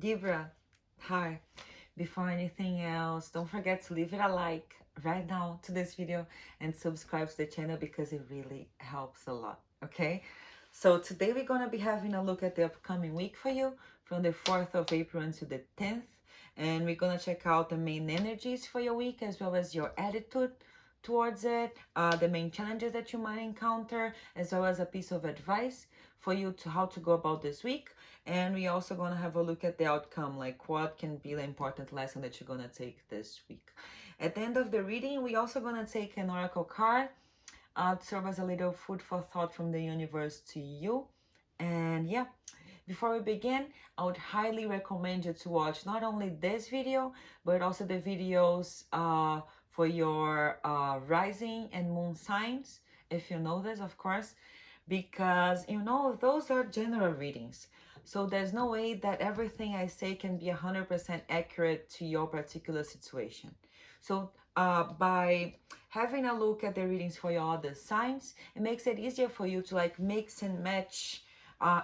Libra, hi. Before anything else, don't forget to leave it a like right now to this video and subscribe to the channel because it really helps a lot, okay? So today we're going to be having a look at the upcoming week for you from the 4th of April until the 10th. And we're going to check out the main energies for your week as well as your attitude towards it, the main challenges that you might encounter, as well as a piece of advice for you to how to go about this week. And we also going to have a look at the outcome, like what can be the important lesson that you're going to take this week. At the end of the reading, we also going to take an oracle card to serve as a little food for thought from the universe to you. And yeah, before we begin, I would highly recommend you to watch not only this video, but also the videos for your rising and moon signs, if you know this, of course, because, you know, those are general readings. So there's no way that everything I say can be 100% accurate to your particular situation. So by having a look at the readings for your other signs, it makes it easier for you to like mix and match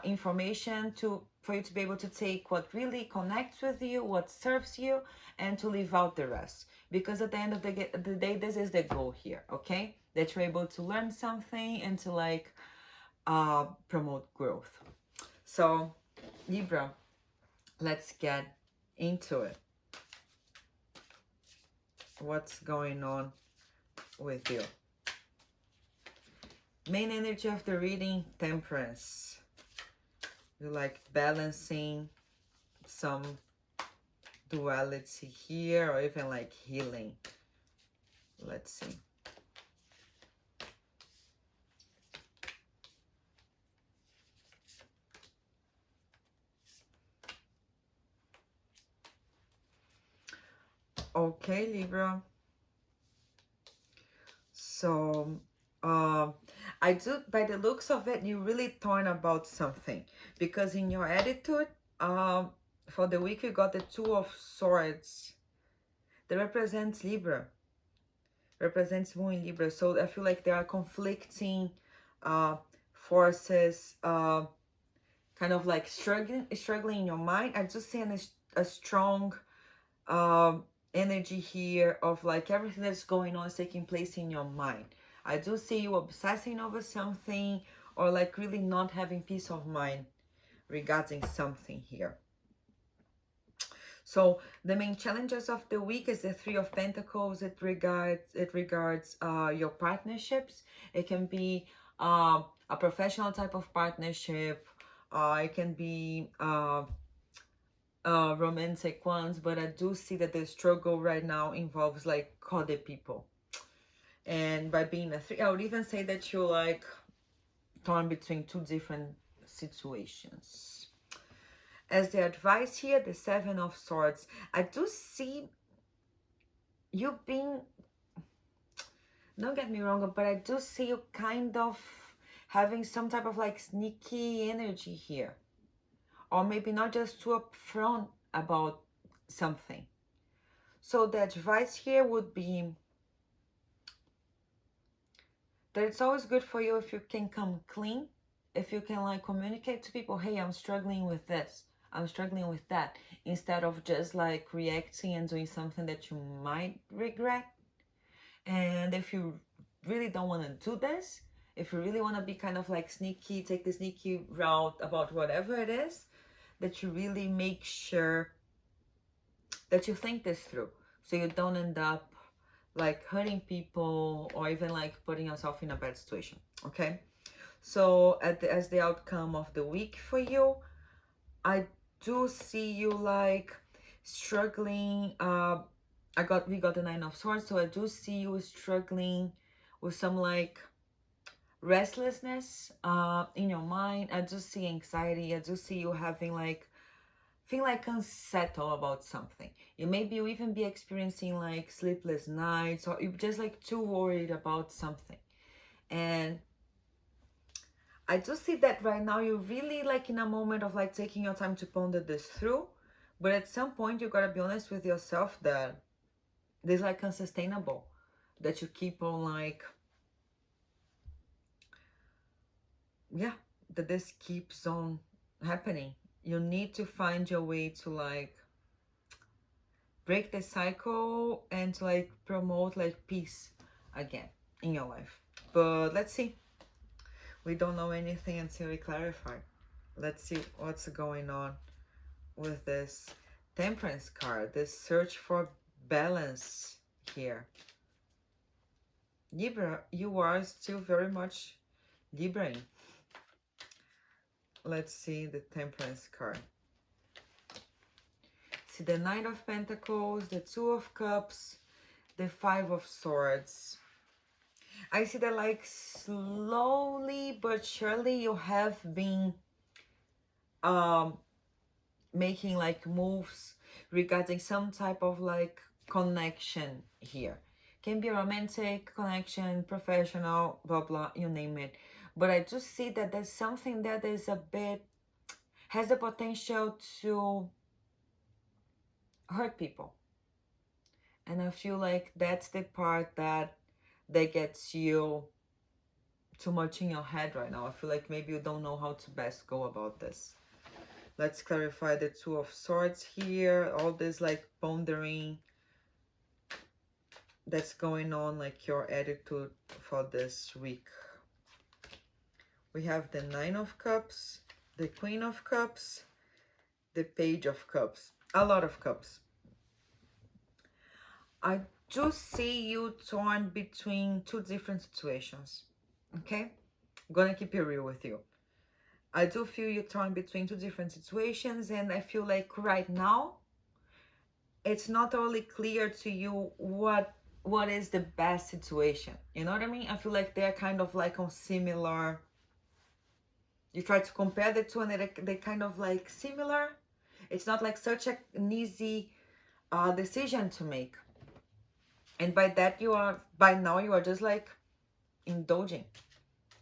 information for you to be able to take what really connects with you, what serves you, and to leave out the rest. Because at the end of the day, this is the goal here, okay? That you're able to learn something and to like promote growth. So Libra, let's get into it. What's going on with you? Main energy of the reading, Temperance. You like balancing some duality here, or even like healing. Let's see. Okay, Libra. So I do, by the looks of it, you're really torn about something, because in your attitude, for the week, you got the Two of Swords that represents Libra, represents Moon in Libra. So I feel like there are conflicting forces, kind of like struggling in your mind. I just see a strong energy here of like everything that's going on is taking place in your mind. I do see you obsessing over something, or like really not having peace of mind regarding something here. So the main challenges of the week is the Three of Pentacles. It regards your partnerships. It can be a professional type of partnership. It can be romantic ones, but I do see that the struggle right now involves like other people. And by being a three, I would even say that you're like torn between two different situations. As the advice here, the Seven of Swords, I do see you being, don't get me wrong, but I do see you kind of having some type of like sneaky energy here, or maybe not just too upfront about something. So the advice here would be that it's always good for you if you can come clean, if you can like communicate to people, hey, I'm struggling with this, I'm struggling with that, instead of just like reacting and doing something that you might regret. And if you really don't want to do this, if you really want to be kind of like sneaky, take the sneaky route about whatever it is, that you really make sure that you think this through, so you don't end up like hurting people or even like putting yourself in a bad situation, okay? So as the outcome of the week for you, I do see you like struggling. We got the Nine of Swords, so I do see you struggling with some like restlessness in your mind. I do see anxiety. I do see you having like feel like unsettled about something. You maybe you even be experiencing like sleepless nights, or you're just like too worried about something. And I do see that right now you're really like in a moment of like taking your time to ponder this through, but at some point you gotta be honest with yourself that this is like unsustainable, that you keep on like, yeah, that this keeps on happening You need to find your way to like break the cycle and to like promote like peace again in your life. But let's see. We don't know anything until we clarify. Let's see what's going on with this Temperance card, this search for balance here. Libra, you are still very much Libra. Let's see the Temperance card. See the Nine of Pentacles, the Two of Cups, the Five of Swords. I see that like slowly but surely you have been making like moves regarding some type of like connection here. Can be a romantic connection, professional, blah blah, you name it. But I just see that there's something that is a bit, has the potential to hurt people. And I feel like that's the part that gets you too much in your head right now. I feel like maybe you don't know how to best go about this. Let's clarify the Two of Swords here. All this like pondering that's going on, like your attitude for this week. We have the Nine of Cups, the Queen of Cups, the Page of Cups. A lot of cups. I just see you torn between two different situations. Okay? I'm gonna keep it real with you. I do feel you torn between two different situations, and I feel like right now it's not totally clear to you what is the best situation. You know what I mean? I feel like they're kind of like on similar. You try to compare the two and they kind of like similar. It's not like such an easy decision to make. And by that by now you are just like indulging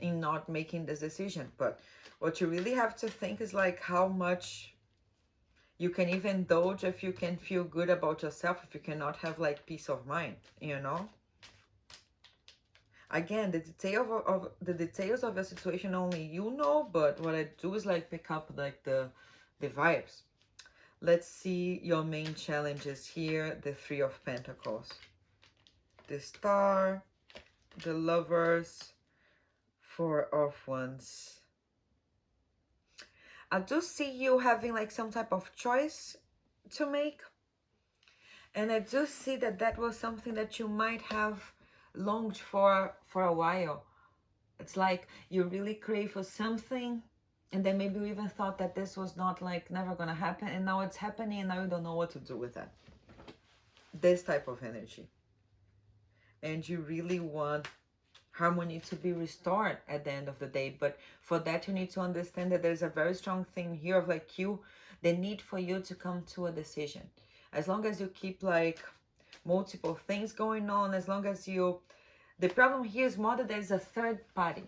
in not making this decision. But what you really have to think is like how much you can even indulge if you can feel good about yourself, if you cannot have like peace of mind, you know? Again, the details of the situation only you know, but what I do is like pick up like the vibes. Let's see your main challenges here. The Three of Pentacles, the Star, the Lovers, Four of Wands. I do see you having like some type of choice to make. And I do see that was something that you might have longed for a while. It's like you really crave for something, and then maybe you even thought that this was not like never gonna happen, and now it's happening and now you don't know what to do with that. This type of energy. And you really want harmony to be restored at the end of the day. But for that you need to understand that there's a very strong thing here of like the need for you to come to a decision. As long as you keep like multiple things going on, as long as the problem here is more that there's a third party.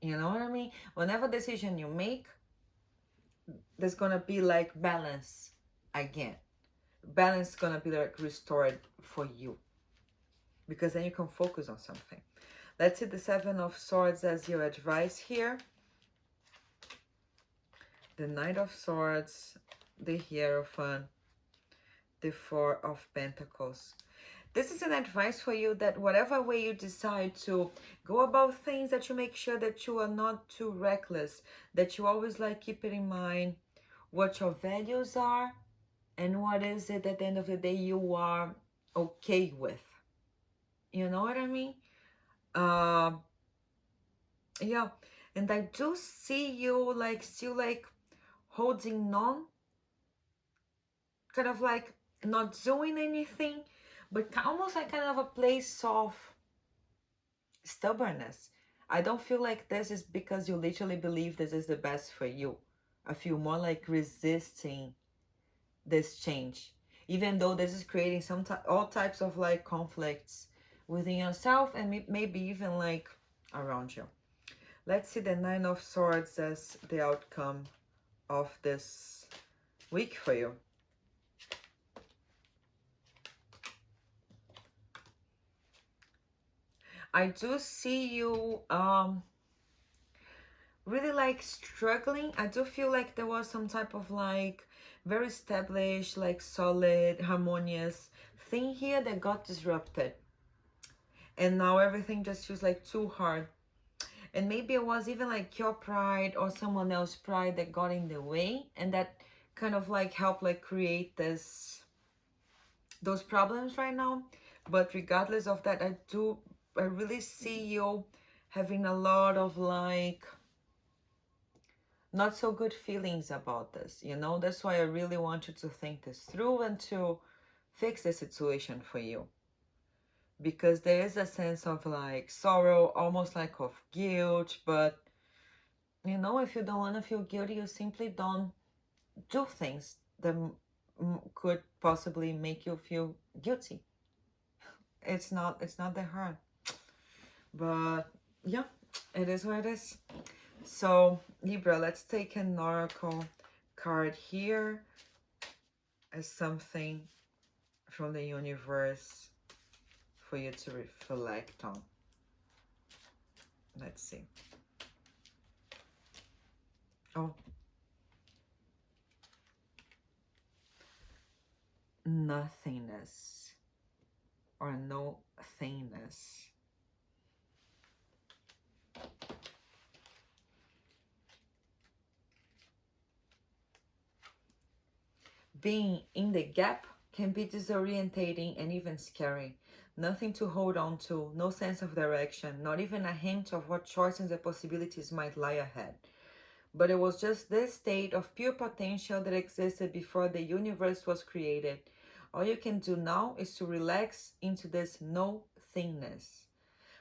You know what I mean? Whenever decision you make, there's gonna be like balance again. Balance is gonna be like restored for you, because then you can focus on something. Let's see the Seven of Swords as your advice here. The Knight of Swords, the Hierophant, the Four of Pentacles. This is an advice for you that whatever way you decide to go about things, that you make sure that you are not too reckless, that you always like keep it in mind what your values are and what is it at the end of the day you are okay with. You know what I mean? Yeah, and I do see you like still like holding on, kind of like not doing anything, but almost like kind of a place of stubbornness. I don't feel like this is because you literally believe this is the best for you. I feel more like resisting this change, even though this is creating all types of like conflicts within yourself and maybe even like around you. Let's see the Nine of Swords as the outcome of this week for you. I do see you really like struggling. I do feel like there was some type of like very established, like solid, harmonious thing here that got disrupted. And now everything just feels like too hard. And maybe it was even like your pride or someone else's pride that got in the way, and that kind of like helped like create those problems right now. But regardless of that, I really see you having a lot of like not so good feelings about this, you know. That's why I really want you to think this through and to fix the situation for you, because there is a sense of like sorrow, almost like of guilt. But you know, if you don't want to feel guilty, you simply don't do things that could possibly make you feel guilty. It's not that hard. But yeah, it is what it is. So Libra, let's take an oracle card here as something from the universe for you to reflect on. Let's see. Oh, nothingness or no thingness. Being in the gap can be disorientating and even scary. Nothing to hold on to, no sense of direction, not even a hint of what choices and possibilities might lie ahead. But it was just this state of pure potential that existed before the universe was created. All you can do now is to relax into this no-thingness.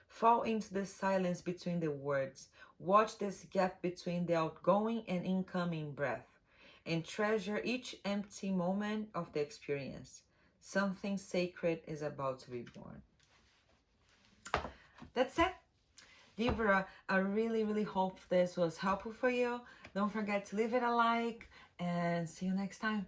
Fall into the silence between the words. Watch this gap between the outgoing and incoming breath, and treasure each empty moment of the experience. Something sacred is about to be born. That's it. Libra, I really hope this was helpful for you. Don't forget to leave it a like and see you next time.